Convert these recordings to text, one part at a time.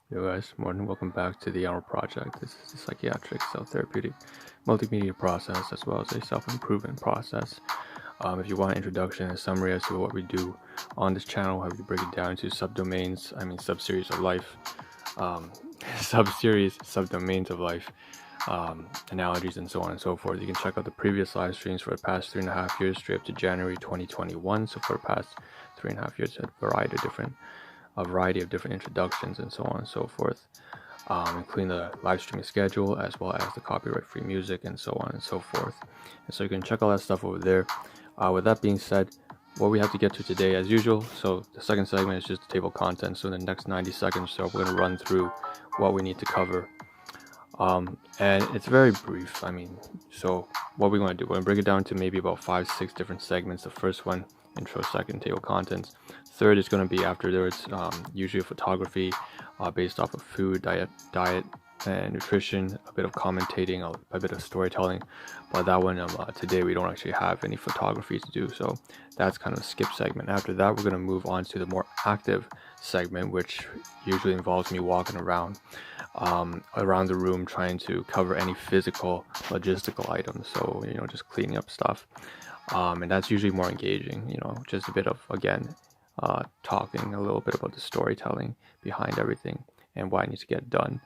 Yo guys, morning. Welcome back to the Ahn Rho Project. This is a psychiatric, self-therapeutic, multimedia process as well as a self-improvement process. If you want an introduction and summary as to what we do on this channel, how we break it down into subdomains, subseries of life, subseries, subdomains of life, analogies, and so on and so forth. You can check out the previous live streams for the past 3.5 years, straight up to January 2021. So for the past 3.5 years, a variety of different introductions and so on and so forth, including the live streaming schedule as well as the copyright-free music and so on and so forth. And so you can check all that stuff over there. With that being said, what we have to get to today, as usual, so the second segment is just the table of contents. So in the next 90 seconds, so we're going to run through what we need to cover. And it's very brief. So what we're going to do, we're going to break it down to maybe about 5-6 different segments. The first one, intro, second, table of contents. Third is going to be afterwards, usually photography based off of food, diet and nutrition, a bit of commentating, a bit of storytelling. But that one, today we don't actually have any photography to do, so that's kind of a skip segment. After that, we're going to move on to the more active segment, which usually involves me walking around the room trying to cover any physical logistical items, so just cleaning up stuff, and that's usually more engaging, just a bit of, again, talking a little bit about the storytelling behind everything and why it needs to get done.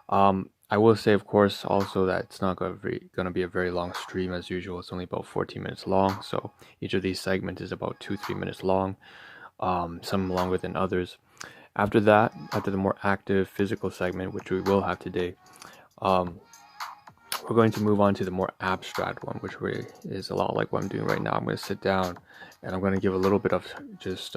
I will say, of course, also that it's not going to be a very long stream as usual. It's only about 14 minutes long, so each of these segments is about 2-3 minutes long, some longer than others. After that, after the more active physical segment, which we will have today, we're going to move on to the more abstract one, which is a lot like what I'm doing right now. I'm going to sit down and I'm going to give a little bit of just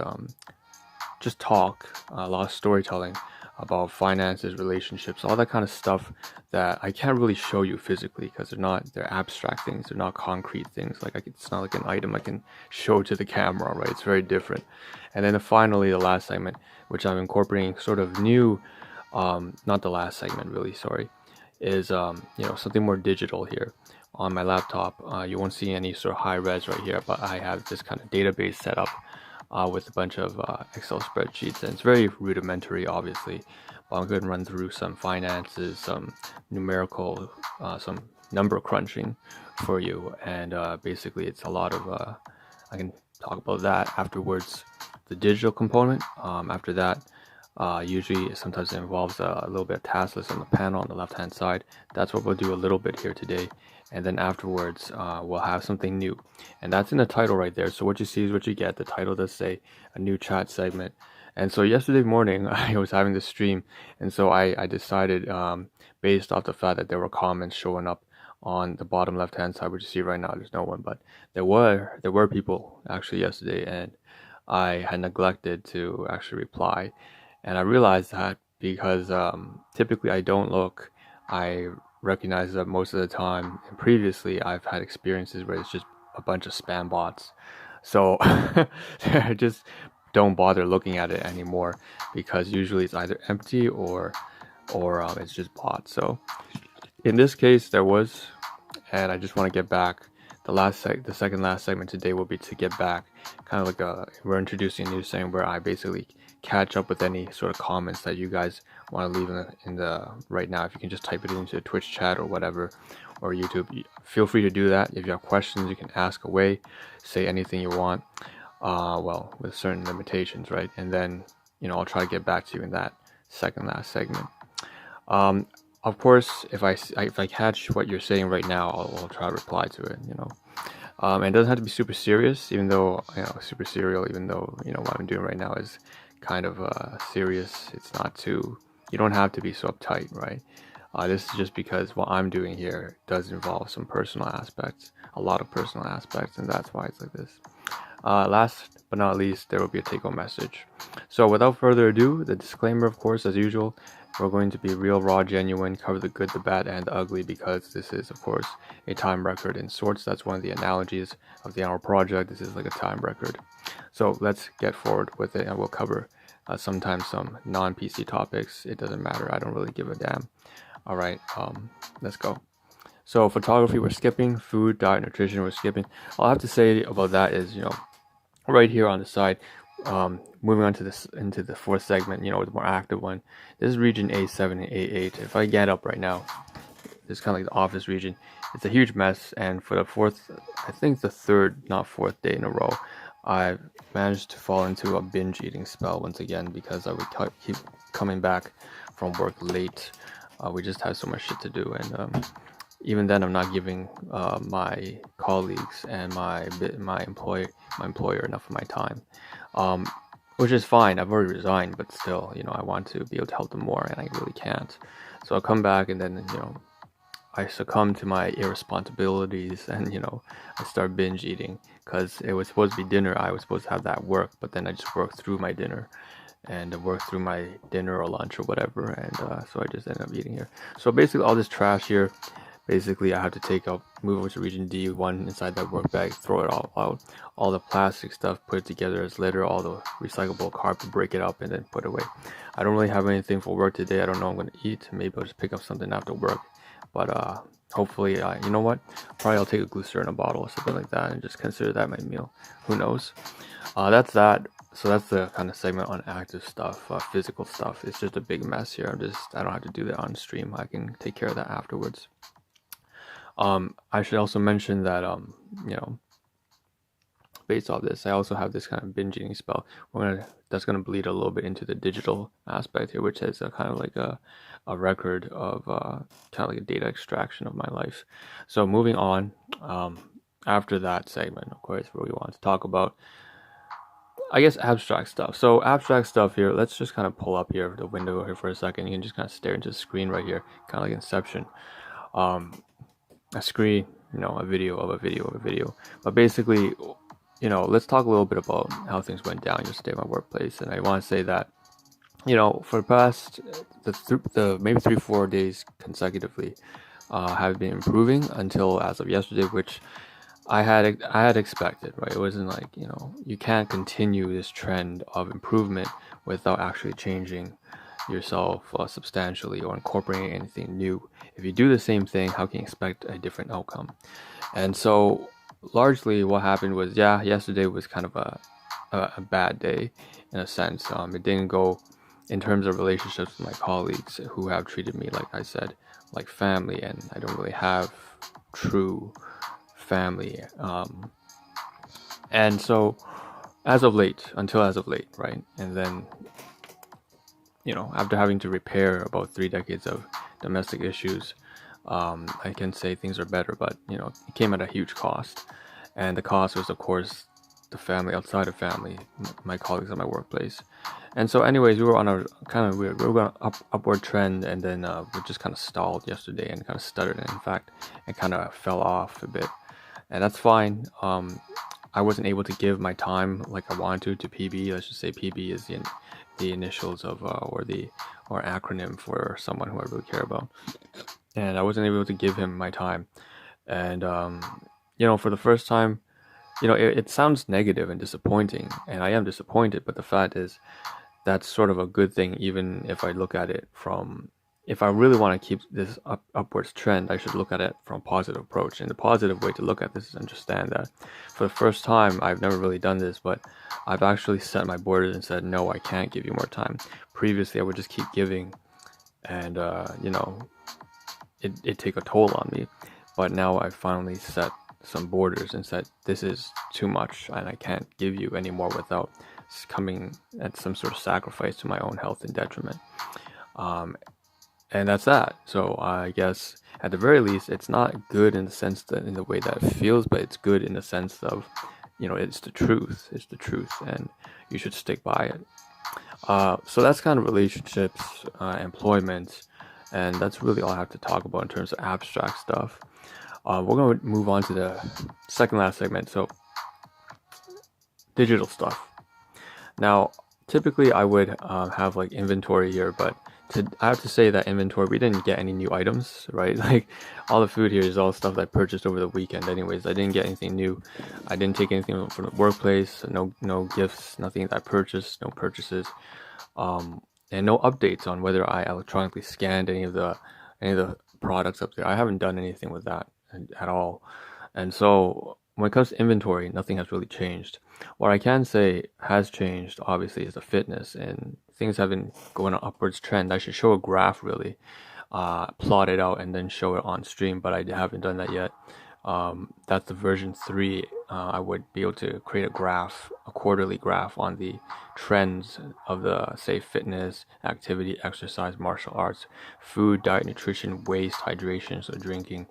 talk, a lot of storytelling about finances, relationships, all that kind of stuff that I can't really show you physically because they're abstract things, they're not concrete things. It's not like an item I can show to the camera, right? It's very different. And then finally, the last segment, which I'm incorporating sort of new, not the last segment really, sorry, is something more digital here on my laptop. You won't see any sort of high res right here, but I have this kind of database set up with a bunch of Excel spreadsheets, and it's very rudimentary, obviously, but I'm going to run through some finances, some numerical, some number crunching for you, and basically it's a lot of I can talk about that afterwards. The digital component, after that, usually sometimes it involves a little bit of task list on the panel on the left hand side. That's what we'll do a little bit here today, and then afterwards we'll have something new, and that's in the title right there. So what you see is what you get. The title does say a new chat segment. And so yesterday morning I was having this stream, and so I decided, based off the fact that there were comments showing up on the bottom left hand side, which you see right now, there's no one, but there were people actually yesterday, and I had neglected to actually reply. And I realized that because typically I don't look. I recognize that most of the time, and previously I've had experiences where it's just a bunch of spam bots. So I just don't bother looking at it anymore, because usually it's either empty or it's just bots. So in this case there was, and I just want to get back. The second last segment today will be to get back, kind of like we're introducing a new segment where I basically catch up with any sort of comments that you guys want to leave in the right now. If you can just type it into Twitch chat or whatever, or YouTube, feel free to do that. If you have questions, you can ask away, say anything you want, well, with certain limitations, right? And then I'll try to get back to you in that second last segment. Of course, if I catch what you're saying right now, I'll try to reply to it. And it doesn't have to be super serious, even though super serial. Even though what I'm doing right now is kind of serious. It's not too. You don't have to be so uptight, right? This is just because what I'm doing here does involve some personal aspects, a lot of personal aspects, and that's why it's like this. Last but not least, there will be a take-home message. So without further ado, the disclaimer, of course, as usual. We're going to be real, raw, genuine, cover the good, the bad, and the ugly, because this is, of course, a time record in sorts. That's one of the analogies of the Ahn Rho Project. This is like a time record. So let's get forward with it, and we'll cover sometimes some non-PC topics. It doesn't matter. I don't really give a damn. All right, let's go. So photography, we're skipping. Food, diet, nutrition, we're skipping. All I have to say about that is, right here on the side, moving on to this into the fourth segment, the more active one. This is region A7 and A8. If I get up right now, this is kind of like the office region. It's a huge mess, and for the fourth, I think the third, not fourth day in a row, I managed to fall into a binge eating spell once again because I would keep coming back from work late. We just have so much shit to do, and even then, I'm not giving my colleagues and my employer enough of my time, which is fine. I've already resigned, but still, I want to be able to help them more, and I really can't. So I'll come back, and then I succumb to my irresponsibilities, and I start binge eating because it was supposed to be dinner. I was supposed to have that work, but then I just worked through my dinner and work through my dinner or lunch or whatever, and so I just ended up eating here. So basically, all this trash here. Basically, I have to move over to region D1 inside that work bag, throw it all out. All the plastic stuff, put it together as litter, all the recyclable carpet, break it up, and then put it away. I don't really have anything for work today. I don't know what I'm going to eat. Maybe I'll just pick up something after work. But hopefully, you know what? Probably I'll take a glycerin bottle or something like that and just consider that my meal. Who knows? That's that. So that's the kind of segment on active stuff, physical stuff. It's just a big mess here. I don't have to do that on stream. I can take care of that afterwards. I should also mention that, based off this, I also have this kind of binge eating spell. That's gonna bleed a little bit into the digital aspect here, which is a kind of like a record of kind of like a data extraction of my life. So moving on, after that segment, of course, where we want to talk about, I guess, abstract stuff. So abstract stuff here, let's just kind of pull up here the window here for a second. You can just kind of stare into the screen right here, kind of like Inception. A screen, a video of a video of a video. But basically, let's talk a little bit about how things went down yesterday at my workplace. And I want to say that, for the past, the maybe 3-4 days consecutively, have been improving until as of yesterday, which I had expected, right? It wasn't like, you can't continue this trend of improvement without actually changing yourself substantially or incorporating anything new. If you do the same thing, how can you expect a different outcome? And so largely what happened was, yesterday was kind of a bad day in a sense. It didn't go in terms of relationships with my colleagues who have treated me, like I said, like family, and I don't really have true family. And so until as of late, right? And then after having to repair about 3 decades of domestic issues, I can say things are better, but it came at a huge cost, and the cost was, of course, the family outside of family, my colleagues at my workplace. And so, anyways, we were on a kind of weird, we were on an upward trend, and then we just kind of stalled yesterday and kind of stuttered, and in fact, it kind of fell off a bit, and that's fine. I wasn't able to give my time like I wanted to PB. Let's just say PB is the initials of or acronym for someone who I really care about, and I wasn't able to give him my time. And for the first time, it sounds negative and disappointing, and I am disappointed, but the fact is that's sort of a good thing. Even if I look at it from, if I really want to keep this upwards trend, I should look at it from a positive approach. And the positive way to look at this is understand that for the first time, I've never really done this, but I've actually set my borders and said, no, I can't give you more time. Previously, I would just keep giving, and it take a toll on me. But now I finally set some borders and said, this is too much, and I can't give you anymore without coming at some sort of sacrifice to my own health and detriment. And that's that. So I guess at the very least, it's not good in the sense that in the way that it feels, but it's good in the sense of, it's the truth. It's the truth, and you should stick by it. So that's kind of relationships, employment, and that's really all I have to talk about in terms of abstract stuff. We're going to move on to the second last segment. So digital stuff. Now, typically I would have like inventory here, but I have to say that inventory, we didn't get any new items, right? Like all the food here is all stuff that I purchased over the weekend anyways. I didn't get anything new. I didn't take anything from the workplace, no gifts, nothing that I purchased, no purchases, and no updates on whether I electronically scanned any of the products up there. I haven't done anything with that at all. And so when it comes to inventory, nothing has really changed. What I can say has changed, obviously, is the fitness, and things have been going on upwards trend. I should show a graph really, plot it out and then show it on stream, but I haven't done that yet. That's the version 3. I would be able to create a graph, a quarterly graph on the trends of the, say, fitness, activity, exercise, martial arts, food, diet, nutrition, waste, hydration, so drinking,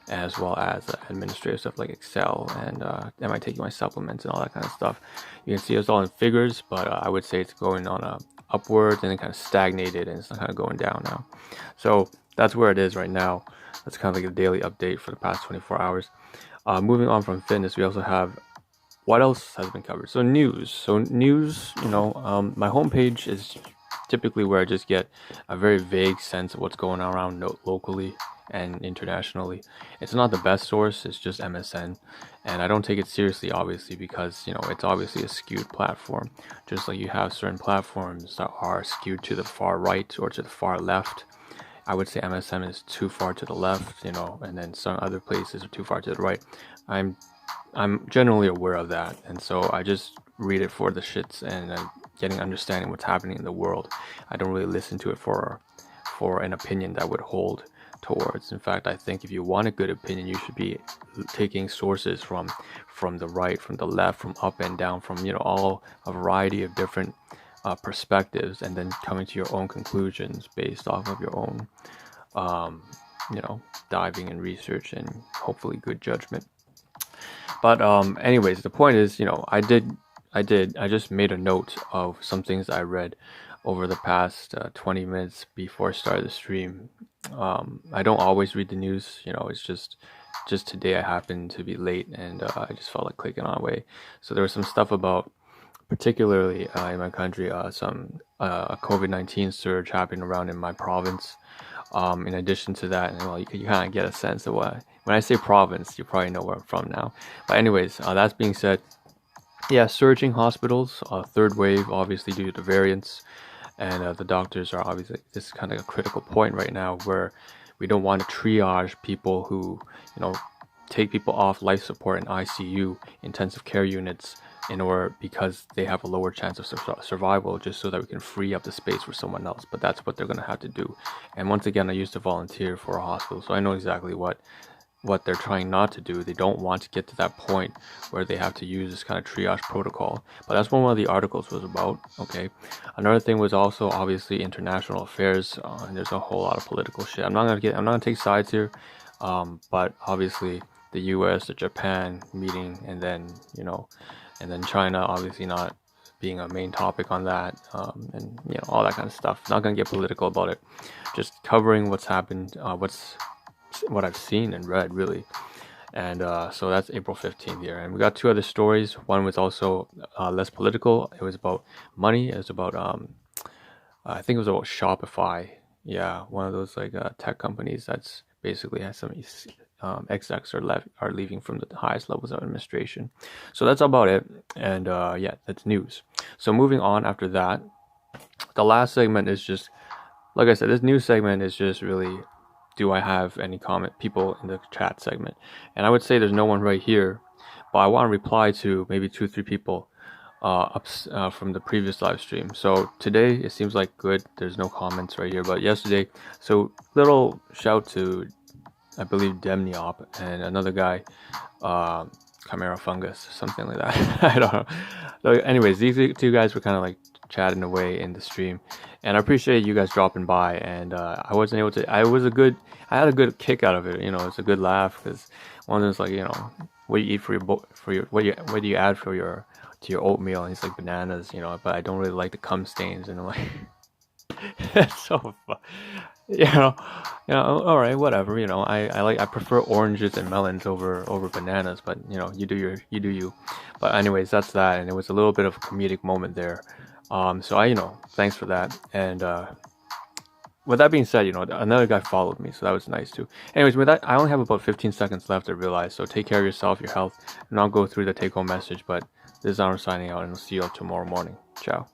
as well as administrative stuff like Excel and am I taking my supplements and all that kind of stuff. You can see it's all in figures, but I would say it's going on a upwards and then kind of stagnated, and it's kind of going down now. So that's where it is right now. That's kind of like a daily update for the past 24 hours. Moving on from fitness, we also have what else has been covered. So news. My homepage is typically where I just get a very vague sense of what's going on around locally and internationally. It's not the best source, it's just MSN, and I don't take it seriously, obviously, because it's obviously a skewed platform, just like you have certain platforms that are skewed to the far right or to the far left. I would say MSN is too far to the left, and then some other places are too far to the right. I'm generally aware of that, and so I just read it for the shits and getting understanding what's happening in the world. I don't really listen to it for an opinion that would hold towards. In fact, I think if you want a good opinion, you should be taking sources from the right, from the left, from up and down, from all a variety of different perspectives, and then coming to your own conclusions based off of your own diving and research and hopefully good judgment. But anyways, the point is, I just made a note of some things I read over the past 20 minutes before I started the stream. I don't always read the news, it's just today I happened to be late, and I just felt like clicking on away. So there was some stuff about, particularly in my country, some COVID-19 surge happening around in my province. In addition to that, and you kind of get a sense of what, when I say province, you probably know where I'm from now. But anyways, that being said, yeah, surging hospitals, third wave, obviously due to the variants. And the doctors are obviously, this is kind of a critical point right now where we don't want to triage people who, take people off life support in ICU, intensive care units, because they have a lower chance of survival, just so that we can free up the space for someone else. But that's what they're going to have to do. And once again, I used to volunteer for a hospital, so I know exactly what they're trying not to do. They don't want to get to that point where they have to use this kind of triage protocol. But that's what one of the articles was about. Okay. Another thing was also obviously international affairs, and there's a whole lot of political shit. I'm not gonna take sides here, but obviously the U.S., the Japan meeting, and then China obviously not being a main topic on that, and all that kind of stuff. Not gonna get political about it. Just covering what's happened, what I've seen and read, really. And so that's April 15th here, and we got two other stories. One was also less political. It was about money. It was about I think it was about Shopify. Yeah, one of those like tech companies that's basically has some execs are leaving from the highest levels of administration. So that's about it. And yeah, that's news. So moving on after that, the last segment is just, like I said, this news segment is just really, do I have any people in the chat segment? And I would say there's no one right here, but I want to reply to maybe 2-3 people from the previous live stream. So today it seems like good. There's no comments right here, but yesterday, so little shout to, I believe, Demniop and another guy, Chimera Fungus, something like that. I don't know. So anyways, these two guys were kind of like chatting away in the stream, and I appreciate you guys dropping by. And I wasn't able to. I had a good kick out of it. It's a good laugh, because one of them's like, what do you eat what do you add to your oatmeal? And he's like, bananas, but I don't really like the cum stains. And I'm like, that's so fun. All right, whatever. I prefer oranges and melons over bananas, but you do you. But anyways, that's that, and it was a little bit of a comedic moment there. So thanks for that. And with that being said, another guy followed me, so that was nice too. Anyways, with that, I only have about 15 seconds left, I realize. So take care of yourself, your health, and I'll go through the take-home message. But this is Ahn Rho signing out, and I'll see you all tomorrow morning. Ciao.